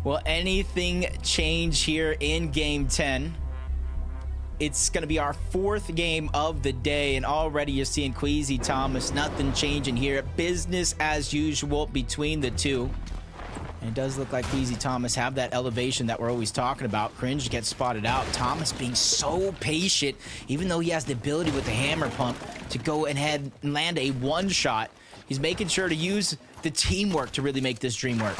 Will anything change here in game 10? It's going to be our fourth game of the day, and already you're seeing Queasy Thomas. Nothing changing here. Business as usual between the two. And it does look like Queasy Thomas have that elevation that we're always talking about. Cringe gets spotted out. Thomas being so patient, even though he has the ability with the hammer pump to go ahead and land a one shot. He's making sure to use the teamwork to really make this dream work.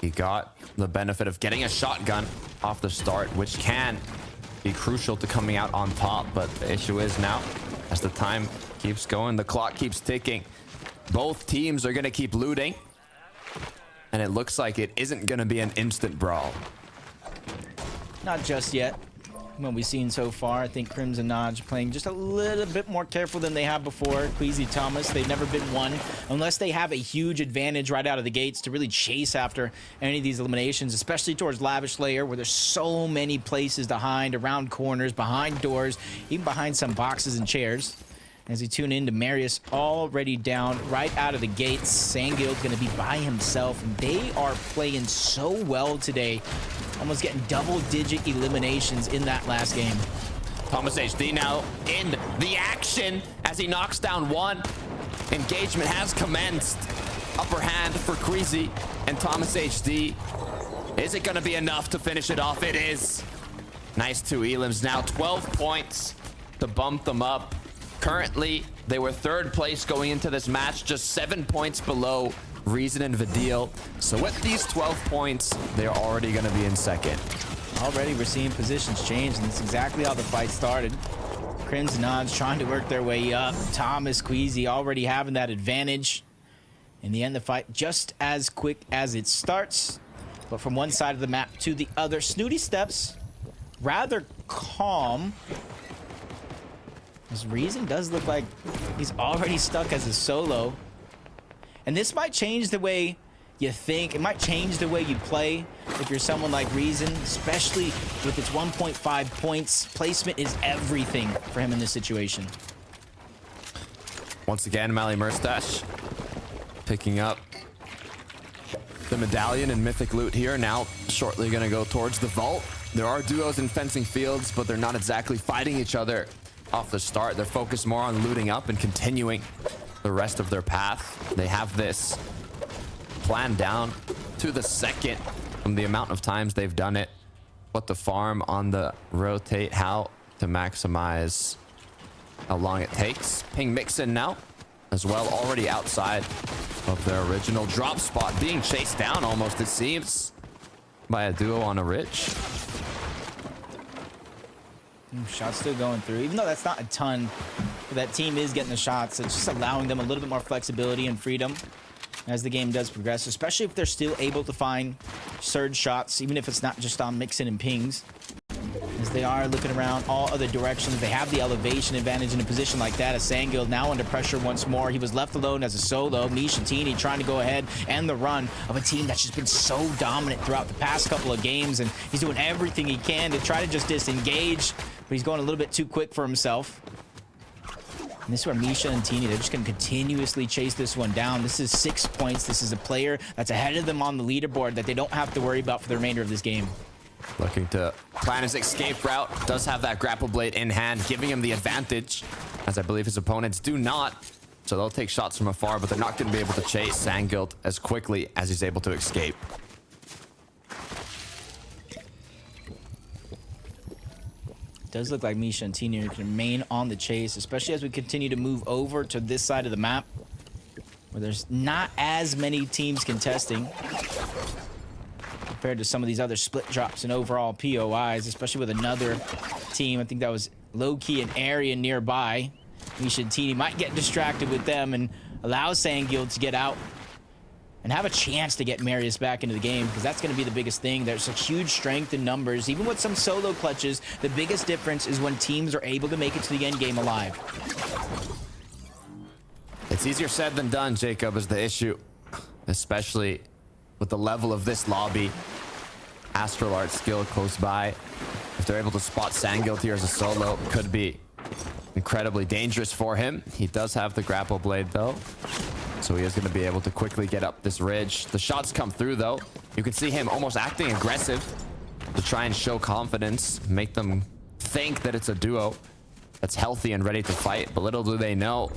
He got the benefit of getting a shotgun off the start, which can be crucial to coming out on top. But the issue is now, as the time keeps going, the clock keeps ticking. Both teams are going to keep looting. And it looks like it isn't going to be an instant brawl. Not just yet. What we've seen so far, I think Crimson Naj playing just a little bit more careful than they have before. Queasy Thomas, they've never been one unless they have a huge advantage right out of the gates to really chase after any of these eliminations, especially towards Lavish Layer, where there's so many places to hide, around corners, behind doors, even behind some boxes and chairs. As we tune in to Marius already down right out of the gates. Sangild's going to be by himself, and they are playing so well today. Almost getting double-digit eliminations in that last game. Thomas HD now in the action as he knocks down one. Engagement has commenced. Upper hand for Queasy and Thomas HD. Is it going to be enough to finish it off? It is. Nice two elims now. 12 points to bump them up. Currently, they were third place going into this match, just 7 points below Reason and Vidil. So with these 12 points, they're already going to be in second. Already we're seeing positions change, and that's exactly how the fight started. Crimson Naj trying to work their way up. Thomas, Queasy already having that advantage. In the end, the fight just as quick as it starts. But from one side of the map to the other, Snooty Steps, rather calm. His Reason does look like he's already stuck as a solo. And this might change the way you think. It might change the way you play if you're someone like Reason, especially with its 1.5 points. Placement is everything for him in this situation. Once again, Mally Murstache picking up the medallion and mythic loot here. Now shortly going to go towards the vault. There are duos in fencing fields, but they're not exactly fighting each other off the start. They're focused more on looting up and continuing the rest of their path. They have this planned down to the second from the amount of times they've done it. What the farm on the rotate, how to maximize how long it takes. Ping Mixin now as well, already outside of their original drop spot, being chased down almost, it seems, by a duo on a Rich. Shots still going through, even though that's not a ton. That team is getting the shots. It's just allowing them a little bit more flexibility and freedom as the game does progress, especially if they're still able to find surge shots, even if it's not just on Mixin and pings. As they are looking around all other directions, they have the elevation advantage in a position like that. As Sangild now under pressure once more. He was left alone as a solo. Nishatini trying to go ahead and the run of a team that's just been so dominant throughout the past couple of games, and he's doing everything he can to try to just disengage, but he's going a little bit too quick for himself. And this is where Misha and Tini, they're just going to continuously chase this one down. This is 6 points. This is a player that's ahead of them on the leaderboard that they don't have to worry about for the remainder of this game. Looking to plan his escape route. Does have that grapple blade in hand, giving him the advantage, as I believe his opponents do not. So they'll take shots from afar, but they're not going to be able to chase Sangild as quickly as he's able to escape. Does look like Misha and Tina can remain on the chase, especially as we continue to move over to this side of the map, where there's not as many teams contesting compared to some of these other split drops and overall POIs, especially with another team. I think that was Low-Key and Arian nearby. Misha and Tina might get distracted with them and allow Sangild to get out and have a chance to get Marius back into the game, because that's going to be the biggest thing. There's a huge strength in numbers. Even with some solo clutches, the biggest difference is when teams are able to make it to the end game alive. It's easier said than done, Jacob, is the issue, especially with the level of this lobby. Astral Art skill close by. If they're able to spot Sangild here as a solo, it could be incredibly dangerous for him. He does have the grapple blade though, so he is going to be able to quickly get up this ridge. The shots come through though. You can see him almost acting aggressive to try and show confidence, make them think that it's a duo that's healthy and ready to fight. But little do they know,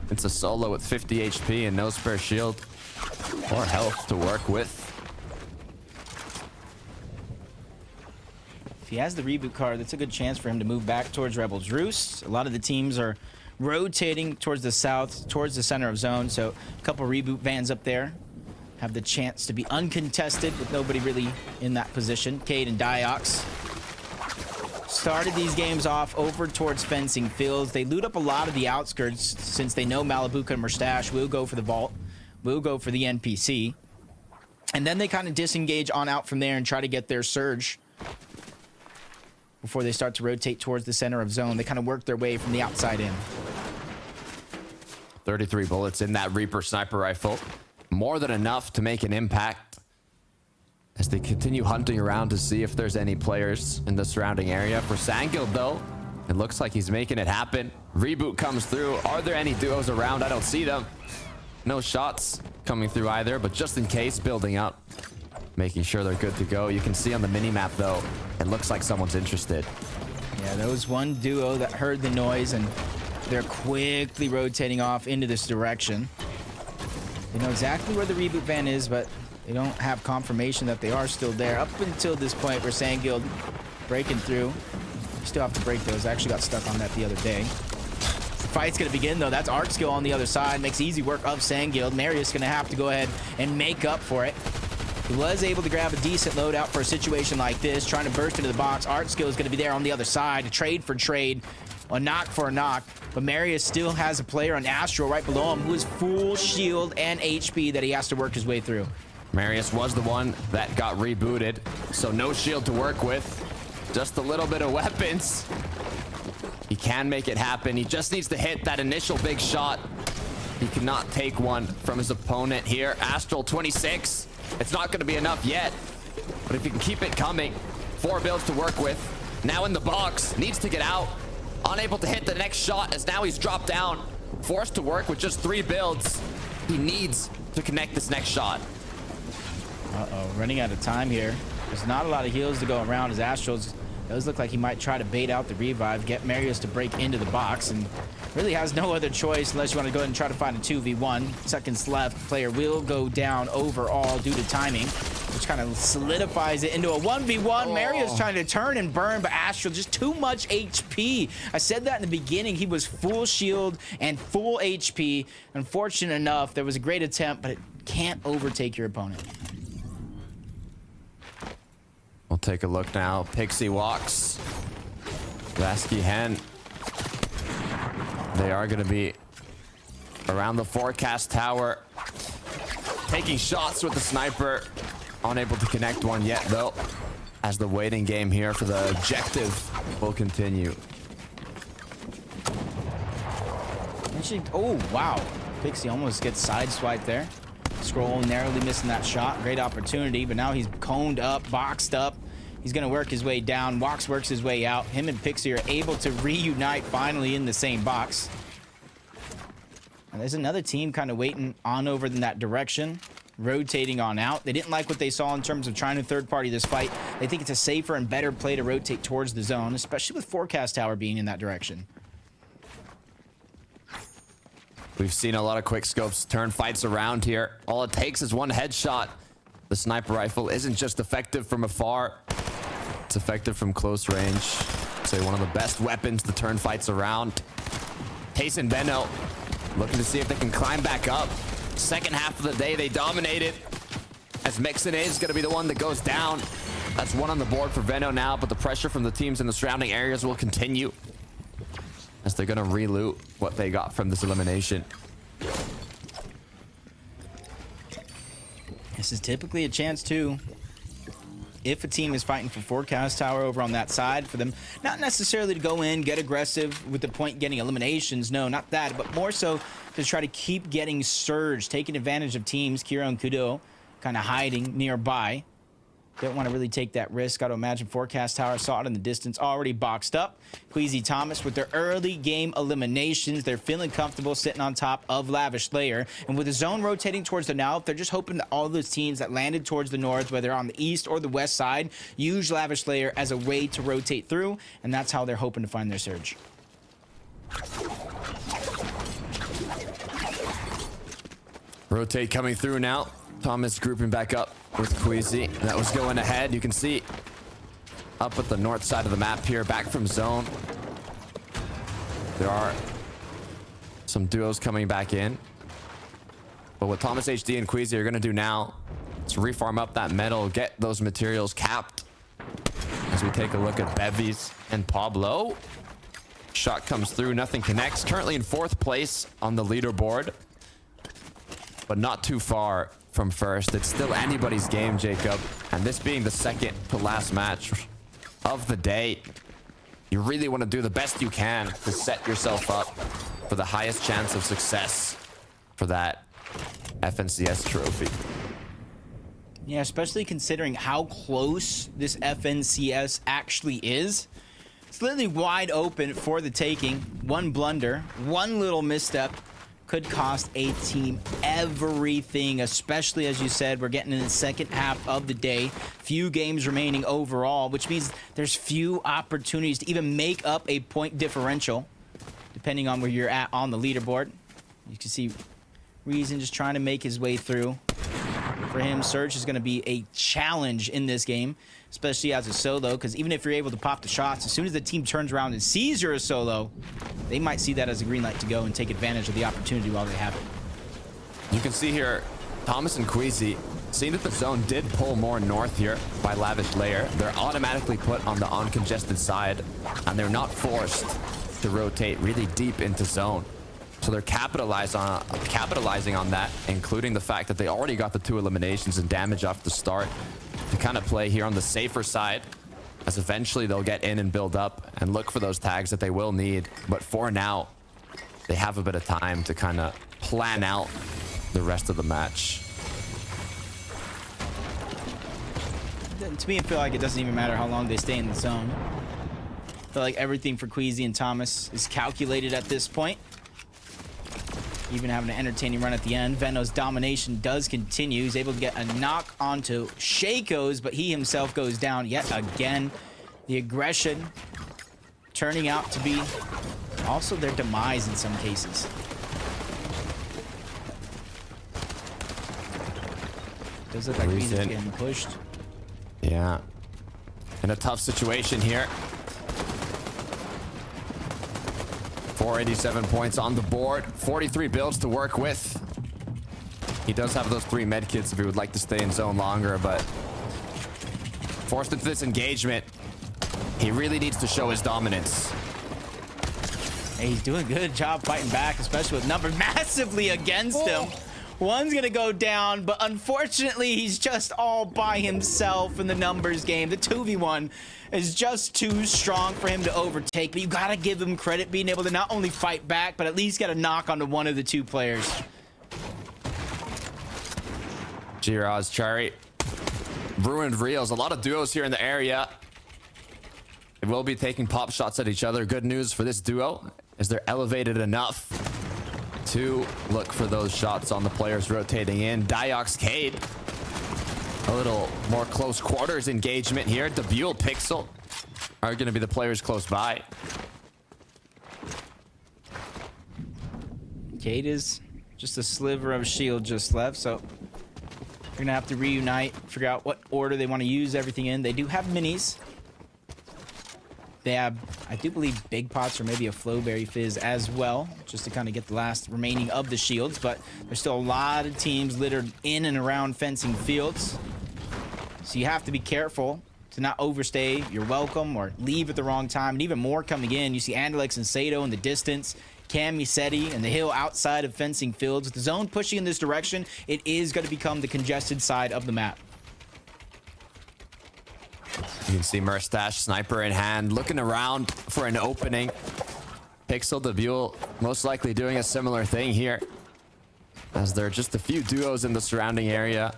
it's a solo with 50 HP and no spare shield or health to work with. If he has the reboot card, that's a good chance for him to move back towards Rebel's Roost. A lot of the teams are rotating towards the south, towards the center of zone. So a couple reboot vans up there have the chance to be uncontested with nobody really in that position. Cade and Diox started these games off over towards Fencing Fields. They loot up a lot of the outskirts since they know Malibuca and Mustache will go for the vault, will go for the NPC. And then they kind of disengage on out from there and try to get their surge before they start to rotate towards the center of zone. They kind of work their way from the outside in. 33 bullets in that Reaper sniper rifle. More than enough to make an impact as they continue hunting around to see if there's any players in the surrounding area. For Sandguild, though, it looks like he's making it happen. Reboot comes through. Are there any duos around? I don't see them. No shots coming through either, but just in case, building up, making sure they're good to go. You can see on the mini-map, though, it looks like someone's interested. Yeah, there was one duo that heard the noise, and they're quickly rotating off into this direction. They know exactly where the reboot van is, but they don't have confirmation that they are still there. Up until this point where Sandguild breaking through. You still have to break those. I actually got stuck on that the other day. The fight's going to begin, though. That's Artskill on the other side. Makes easy work of Sandguild. Marius going to have to go ahead and make up for it. He was able to grab a decent loadout for a situation like this, trying to burst into the box. Artskill is going to be there on the other side, a trade for trade, a knock for a knock. But Marius still has a player on Astral right below him who is full shield and HP that he has to work his way through. Marius was the one that got rebooted, so no shield to work with. Just a little bit of weapons. He can make it happen. He just needs to hit that initial big shot. He cannot take one from his opponent here. Astral 26. It's not going to be enough yet, but if you can keep it coming, 4 builds to work with. Now in the box, needs to get out. Unable to hit the next shot as now he's dropped down. Forced to work with just 3 builds. He needs to connect this next shot. Uh-oh, running out of time here. There's not a lot of heals to go around as Astrals does look like he might try to bait out the revive, get Marius to break into the box, and really has no other choice unless you want to go ahead and try to find a 2v1. Seconds left. Player will go down overall due to timing, which kind of solidifies it into a 1v1. Marius trying to turn and burn, but Astral just too much HP. I said that in the beginning. He was full shield and full HP. Unfortunate enough, there was a great attempt, but it can't overtake your opponent. We'll take a look now. Pixie walks. Lasky Hen. They are going to be around the forecast tower. Taking shots with the sniper. Unable to connect one yet, though, as the waiting game here for the objective will continue. Actually, oh, wow. Pixie almost gets sideswiped there. Scroll narrowly missing that shot. Great opportunity, but now he's coned up, boxed up. He's going to work his way down. Wax works his way out. Him and Pixie are able to reunite finally in the same box. And there's another team kind of waiting on over in that direction, rotating on out. They didn't like what they saw in terms of trying to third-party this fight. They think it's a safer and better play to rotate towards the zone, especially with Forecast Tower being in that direction. We've seen a lot of quick scopes turn fights around here. All it takes is one headshot. The sniper rifle isn't just effective from afar. It's effective from close range. Say one of the best weapons to turn fights around. Tace and Benno looking to see if they can climb back up. Second half of the day, they dominated. As Mixon is going to be the one that goes down. That's one on the board for Venno now, but the pressure from the teams in the surrounding areas will continue as they're going to re-loot what they got from this elimination. This is typically a chance, too, if a team is fighting for Forecast Tower over on that side, for them not necessarily to go in, get aggressive with the point getting eliminations. No, not that, but more so to try to keep getting surge, taking advantage of teams, Kiro and Kudo kind of hiding nearby. Don't want to really take that risk. Got to imagine Forecast Tower saw it in the distance, already boxed up. Queasy Thomas with their early game eliminations. They're feeling comfortable sitting on top of Lavish Layer. And with the zone rotating towards the north, they're just hoping that all those teams that landed towards the north, whether on the east or the west side, use Lavish Layer as a way to rotate through. And that's how they're hoping to find their surge. Rotate coming through now. Thomas grouping back up with Queasy. That was going ahead. You can see up at the north side of the map here, back from zone. There are some duos coming back in. But what Thomas HD and Queasy are going to do now is refarm up that metal, get those materials capped. As we take a look at Bevies and Pablo. Shot comes through, nothing connects. Currently in 4th place on the leaderboard, but not too far from first. It's still anybody's game, Jacob. And this being the second to last match of the day, you really want to do the best you can to set yourself up for the highest chance of success for that FNCS trophy. Yeah, especially considering how close this FNCS actually is. It's literally wide open for the taking. One blunder, one little misstep could cost a team everything, especially as you said, we're getting in the second half of the day. Few games remaining overall, which means there's few opportunities to even make up a point differential, depending on where you're at on the leaderboard. You can see Reason just trying to make his way through. For him, Surge is going to be a challenge in this game, especially as a solo, because even if you're able to pop the shots, as soon as the team turns around and sees you're a solo, they might see that as a green light to go and take advantage of the opportunity while they have it. You can see here, Thomas and Queasy, seeing that the zone did pull more north here by Lavish Layer, they're automatically put on the uncongested side, and they're not forced to rotate really deep into zone. So they're capitalizing on that, including the fact that they already got the 2 eliminations and damage off the start to kind of play here on the safer side, as eventually they'll get in and build up and look for those tags that they will need. But for now, they have a bit of time to kind of plan out the rest of the match. To me, I feel like it doesn't even matter how long they stay in the zone. I feel like everything for Queasy and Thomas is calculated at this point. Even having an entertaining run at the end. Veno's domination does continue. He's able to get a knock onto Shaco's, but he himself goes down yet again. The aggression turning out to be also their demise in some cases. Does look like Reason's getting pushed. Yeah. In a tough situation here. 487 points on the board, 43 builds to work with. He does have those 3 medkits if he would like to stay in zone longer, but forced into this engagement, he really needs to show his dominance. Hey, he's doing a good job fighting back, especially with numbers massively against him. One's gonna go down, but unfortunately, he's just all by himself in the numbers game. The 2v1 is just too strong for him to overtake, but you gotta give him credit being able to not only fight back, but at least get a knock onto one of the 2 players. Giraz, Chari, Ruined Reels, a lot of duos here in the area. They will be taking pop shots at each other. Good news for this duo is they're elevated enough to look for those shots on the players rotating in. Diox Cade, a little more close quarters engagement here. Debule Pixel are going to be the players close by. Cade is just a sliver of shield just left, so they're gonna have to reunite, figure out what order they want to use everything in. They do have minis. They have, I do believe, big pots or maybe a Flowberry Fizz as well, just to kind of get the last remaining of the shields. But there's still a lot of teams littered in and around fencing fields. So you have to be careful to not overstay your welcome or leave at the wrong time. And even more coming in, you see Andalex and Sato in the distance. Cam Musetti and the hill outside of fencing fields. With the zone pushing in this direction, it is going to become the congested side of the map. You can see Murstache, sniper in hand, looking around for an opening. Pixel, Debule, most likely doing a similar thing here, as there are just a few duos in the surrounding area.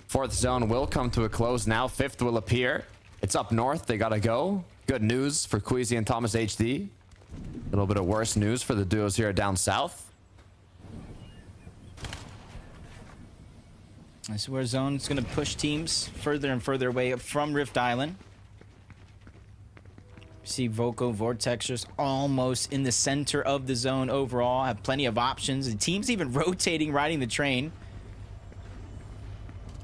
Fourth zone will come to a close now. Fifth will appear. It's up north. They gotta go. Good news for Queasy and Thomas HD. A little bit of worse news for the duos here down south. This is where Zone's going to push teams further and further away from Rift Island. See Voco, Vortex just almost in the center of the zone overall. Have plenty of options. The team's even rotating, riding the train.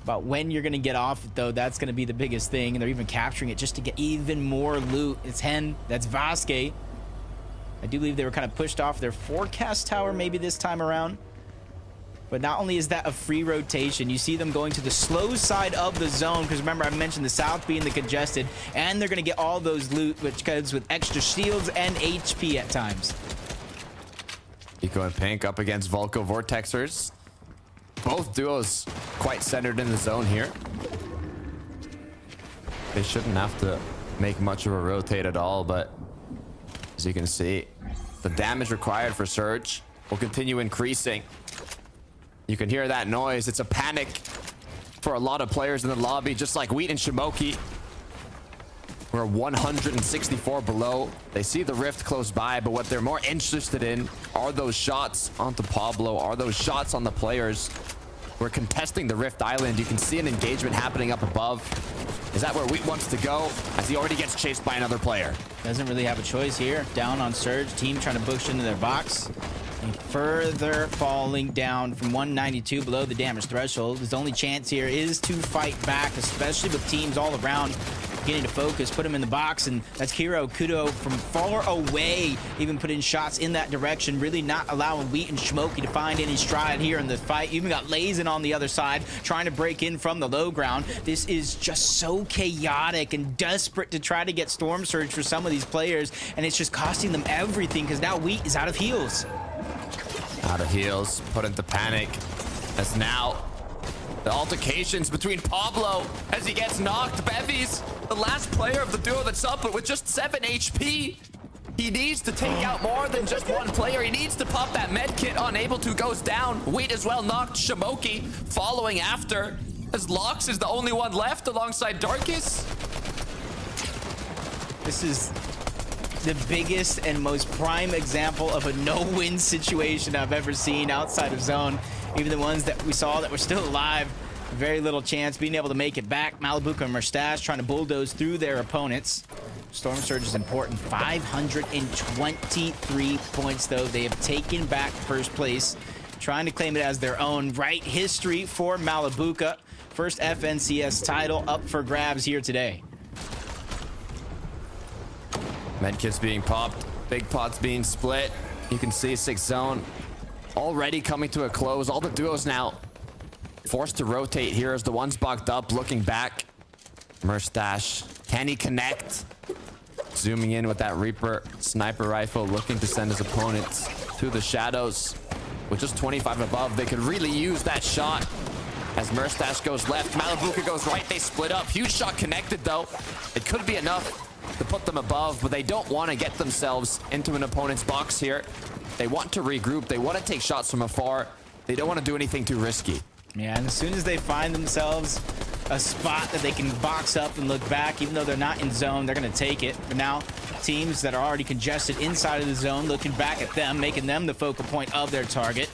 But when you're going to get off it, though, that's going to be the biggest thing. And they're even capturing it just to get even more loot. It's Hen. That's Vasque. I do believe they were kind of pushed off their forecast tower maybe this time around. But not only is that a free rotation, you see them going to the slow side of the zone, because remember I mentioned the south being the congested, and they're going to get all those loot, which comes with extra shields and HP at times. Eco and Pink up against Volko Vortexers. Both duos quite centered in the zone here. They shouldn't have to make much of a rotate at all, but as you can see, the damage required for Surge will continue increasing. You can hear that noise. It's a panic for a lot of players in the lobby, just like Wheat and Shimoki. We're 164 below. They see the rift close by, but what they're more interested in are those shots onto Pablo, are those shots on the players. We're contesting the Rift Island. You can see an engagement happening up above. Is that where Wheat wants to go? As he already gets chased by another player. Doesn't really have a choice here. Down on Surge. Team trying to push into their box. And further falling down from 192 below the damage threshold. His only chance here is to fight back, especially with teams all around getting to focus, put him in the box, and that's Kiro Kudo from far away, even putting shots in that direction, really not allowing Wheat and Shmoky to find any stride here in the fight. You even got Lazen on the other side, trying to break in from the low ground. This is just so chaotic and desperate to try to get Storm Surge for some of these players, and it's just costing them everything, because now Wheat is out of heals. Out of heals, put into panic, as now the altercations between Pablo as he gets knocked. Bevies, the last player of the duo that's up, but with just 7 HP. He needs to take out more than just one player. He needs to pop that med kit. Unable to, goes down. Wheat as well knocked. Shimoki following after, as Lox is the only one left alongside Darkus. This is the biggest and most prime example of a no-win situation I've ever seen outside of Zone. Even the ones that we saw that were still alive, very little chance being able to make it back. Malibuca and Mustache trying to bulldoze through their opponents. Storm Surge is important. 523 points, though. They have taken back first place, trying to claim it as their own. Right history for Malibuca. First FNCS title up for grabs here today. Medkits being popped, big pots being split. You can see 6th zone already coming to a close. All the duos now forced to rotate here as the ones boxed up, looking back. Mustache, can he connect? Zooming in with that Reaper sniper rifle, looking to send his opponents to the shadows. With just 25 above, they could really use that shot. As Mustache goes left, Malibuca goes right, they split up. Huge shot connected though. It could be enough to put them above, but they don't want to get themselves into an opponent's box here. They want to regroup. They want to take shots from afar. They don't want to do anything too risky. Yeah, and as soon as they find themselves a spot that they can box up and look back, even though they're not in zone, they're going to take it. But now teams that are already congested inside of the zone, looking back at them, making them the focal point of their target.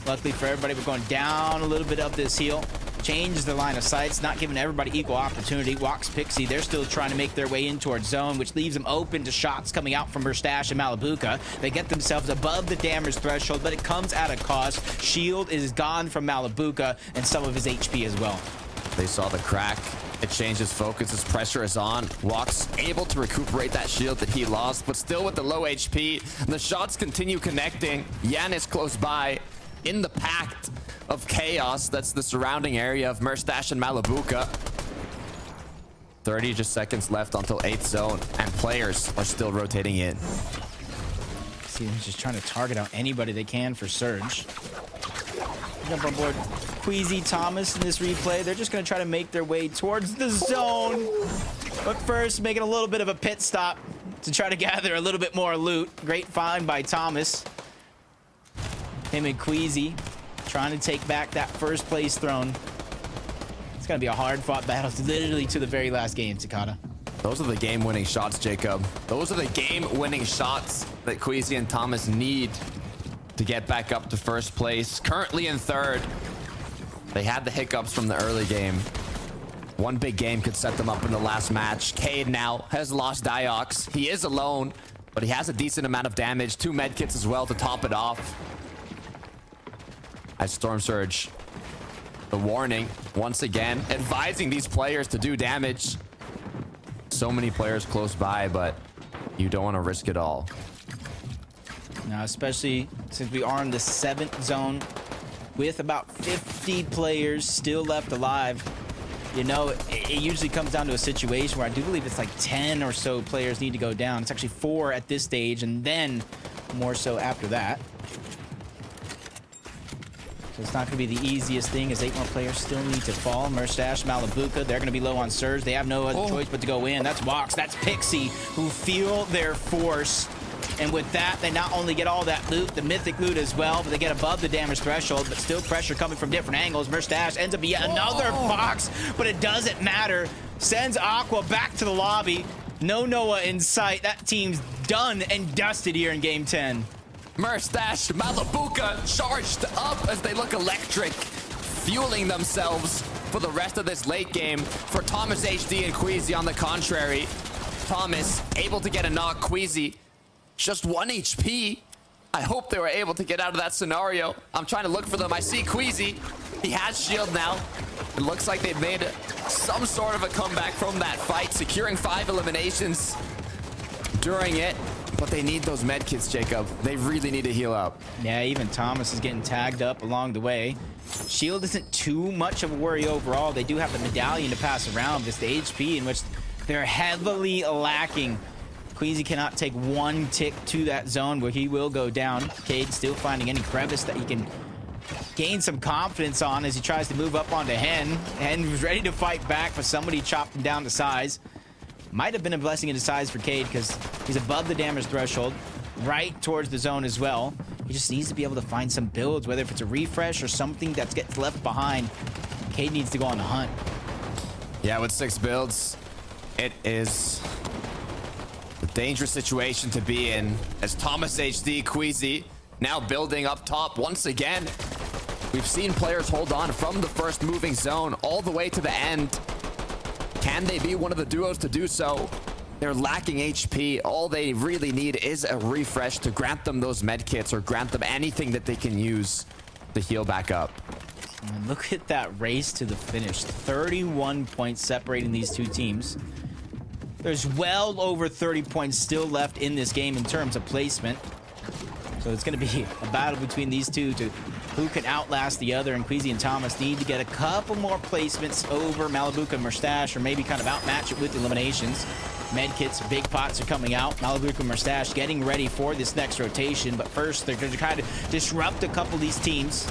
Luckily for everybody, we're going down a little bit up this hill. Changes the line of sights, not giving everybody equal opportunity. Walks Pixie, they're still trying to make their way in towards zone, which leaves them open to shots coming out from Mustache and Malibuca. They get themselves above the damage threshold, but it comes at a cost. Shield is gone from Malibuca and some of his HP as well. They saw the crack. It changes focus as pressure is on. Walks able to recuperate that shield that he lost, but still with the low HP. The shots continue connecting. Yan is close by in the pact of chaos that's the surrounding area of Mustache and Malibuca. 30 just seconds left until 8th zone, and players are still rotating in. See, he's just trying to target out anybody they can for Surge. Jump on board Queasy, Thomas in this replay. They're just going to try to make their way towards the zone. But first, making a little bit of a pit stop to try to gather a little bit more loot. Great find by Thomas. Him and Queasy trying to take back that first place throne. It's going to be a hard-fought battle, literally to the very last game, Takada. Those are the game-winning shots, Jacob. Those are the game-winning shots that Queasy and Thomas need to get back up to first place. Currently in third. They had the hiccups from the early game. One big game could set them up in the last match. Cade now has lost Diox. He is alone, but he has a decent amount of damage. 2 medkits as well to top it off. As Storm Surge, the warning once again, advising these players to do damage. So many players close by, but you don't want to risk it all. Now, especially since we are in the 7th zone with about 50 players still left alive. You know, it usually comes down to a situation where I do believe it's like 10 or so players need to go down. It's actually 4 at this stage, and then more so after that. So it's not going to be the easiest thing, as 8 more players still need to fall. Merstash, Malabuka, they're going to be low on Surge. They have no other choice but to go in. That's Wox, that's Pixie, who feel their force. And with that, they not only get all that loot, the mythic loot as well, but they get above the damage threshold, but still pressure coming from different angles. Merstash ends up yet another box, but it doesn't matter. Sends Aqua back to the lobby. No Noah in sight. That team's done and dusted here in game 10. Merstash, Malabuka charged up as they look electric, fueling themselves for the rest of this late game. For Thomas HD and Queasy on the contrary, Thomas able to get a knock. Queasy just 1 HP. I hope they were able to get out of that scenario. I'm trying to look for them. I see Queasy. He has shield now. It looks like they've made some sort of a comeback from that fight, securing 5 eliminations during it. But they need those medkits, Jacob. They really need to heal up. Yeah, even Thomas is getting tagged up along the way. Shield isn't too much of a worry overall. They do have the medallion to pass around. Just the HP in which they're heavily lacking. Queasy cannot take 1 tick to that zone where he will go down. Cade still finding any crevice that he can gain some confidence on as he tries to move up onto Hen. Hen was ready to fight back, but somebody chopped him down to size. Might have been a blessing in disguise for Cade because he's above the damage threshold, right towards the zone as well. He just needs to be able to find some builds, whether if it's a refresh or something that gets left behind. Cade needs to go on the hunt. Yeah, with 6 builds, it is a dangerous situation to be in, as Thomas HD, Queasy now building up top once again. We've seen players hold on from the first moving zone all the way to the end. Can they be one of the duos to do so? They're lacking HP. All they really need is a refresh to grant them those medkits or grant them anything that they can use to heal back up. And look at that race to the finish. 31 points separating these two teams. There's well over 30 points still left in this game in terms of placement. So it's going to be a battle between these two to who can outlast the other, and Queasy and Thomas need to get a couple more placements over Malabuka and Merstash, or maybe kind of outmatch it with eliminations. Medkits, big pots are coming out. Malabuka and Merstash getting ready for this next rotation, but first they're going to kind of disrupt a couple of these teams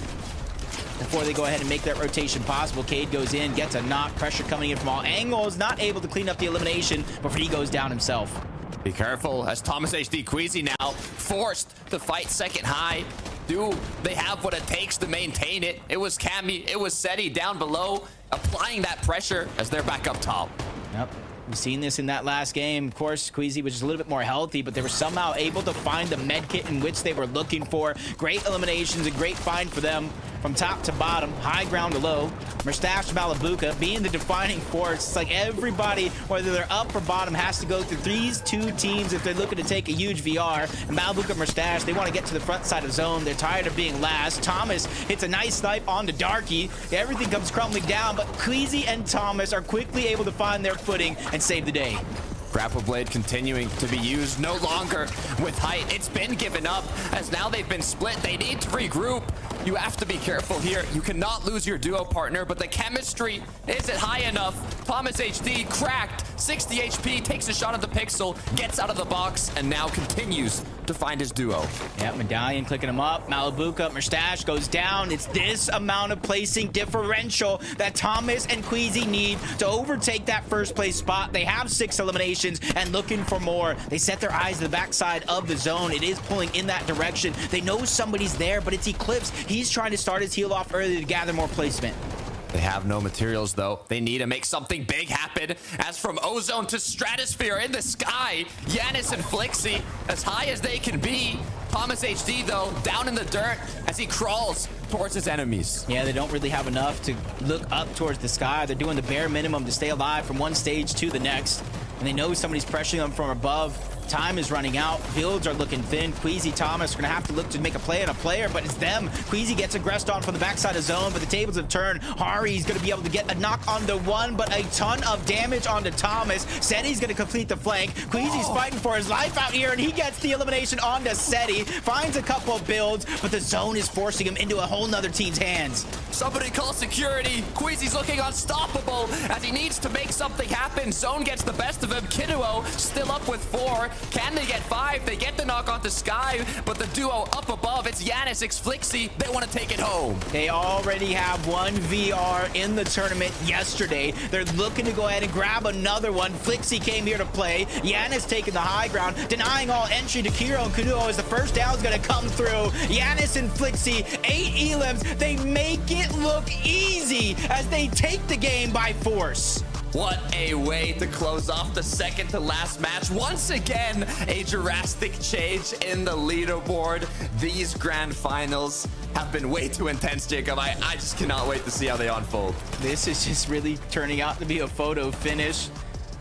before they go ahead and make that rotation possible. Cade goes in, gets a knock, pressure coming in from all angles, not able to clean up the elimination before he goes down himself. Be careful, as Thomas HD Queasy now forced to fight second high. Do they have what it takes to maintain it? It was Cammy, it was Seti down below, applying that pressure as they're back up top. Yep. We've seen this in that last game. Of course, Queasy was just a little bit more healthy, but they were somehow able to find the med kit in which they were looking for. Great eliminations, a great find for them from top to bottom, high ground to low. Merstash, Malabuka being the defining force. It's like everybody, whether they're up or bottom, has to go through these two teams if they're looking to take a huge VR. And Malabuka, Merstash, they want to get to the front side of zone. They're tired of being last. Thomas hits a nice snipe onto Darky. Everything comes crumbling down, but Queasy and Thomas are quickly able to find their footing and save the day. Grapple Blade continuing to be used, no longer with height. It's been given up, as now they've been split. They need to regroup. You have to be careful here. You cannot lose your duo partner, but the chemistry isn't high enough. Thomas HD cracked, 60 HP, takes a shot at the pixel, gets out of the box, and now continues to find his duo. Yeah, Medallion clicking him up. Malabuka, Merstash goes down. It's this amount of placing differential that Thomas and Queasy need to overtake that first place spot. They have 6 eliminations and looking for more. They set their eyes to the backside of the zone. It is pulling in that direction. They know somebody's there, but it's Eclipse. He's trying to start his heal off early to gather more placement. They have no materials, though. They need to make something big happen. As from Ozone to Stratosphere in the sky, Yanis and Flixie as high as they can be. Thomas HD, though, down in the dirt as he crawls towards his enemies. Yeah, they don't really have enough to look up towards the sky. They're doing the bare minimum to stay alive from one stage to the next. And they know somebody's pressuring them from above. Time is running out. Builds are looking thin. Queasy, Thomas are going to have to look to make a play on a player, but it's them. Queasy gets aggressed on from the backside of zone, but the tables have turned. Hari's going to be able to get a knock on the one, but a ton of damage onto Thomas. Seti's going to complete the flank. Queasy's fighting for his life out here, and he gets the elimination onto Seti. Finds a couple of builds, but the zone is forcing him into a whole nother team's hands. Somebody call security. Queasy's looking unstoppable as he needs to make something happen. Zone gets the best of him. Kinuo still up with 4. Can they get 5? They get the knock onto Sky, but the duo up above, it's Yanis x Flixie. They want to take it home. They already have one VR in the tournament yesterday. They're looking to go ahead and grab another one. Flixie came here to play. Yanis taking the high ground, denying all entry to Kiro and Kunuo as the first down is going to come through. Yanis and Flixie, 8 elims. They make it look easy as they take the game by force. What a way to close off the second to last match. Once again, a drastic change in the leaderboard. These grand finals have been way too intense, Jacob. I just cannot wait to see how they unfold. This is just really turning out to be a photo finish.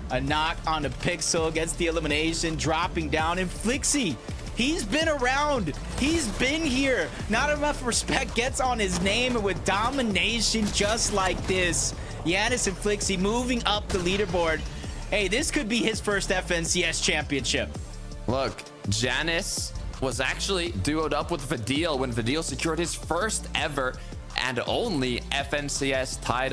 A knock on the Pixel, gets the elimination, dropping down, and Flixie, he's been around. He's been here. Not enough respect gets on his name, and with domination just like this, Yanis and Flixie moving up the leaderboard. Hey, this could be his first FNCS championship. Look, Janis was actually duoed up with Vidil when Vidil secured his first ever and only FNCS title.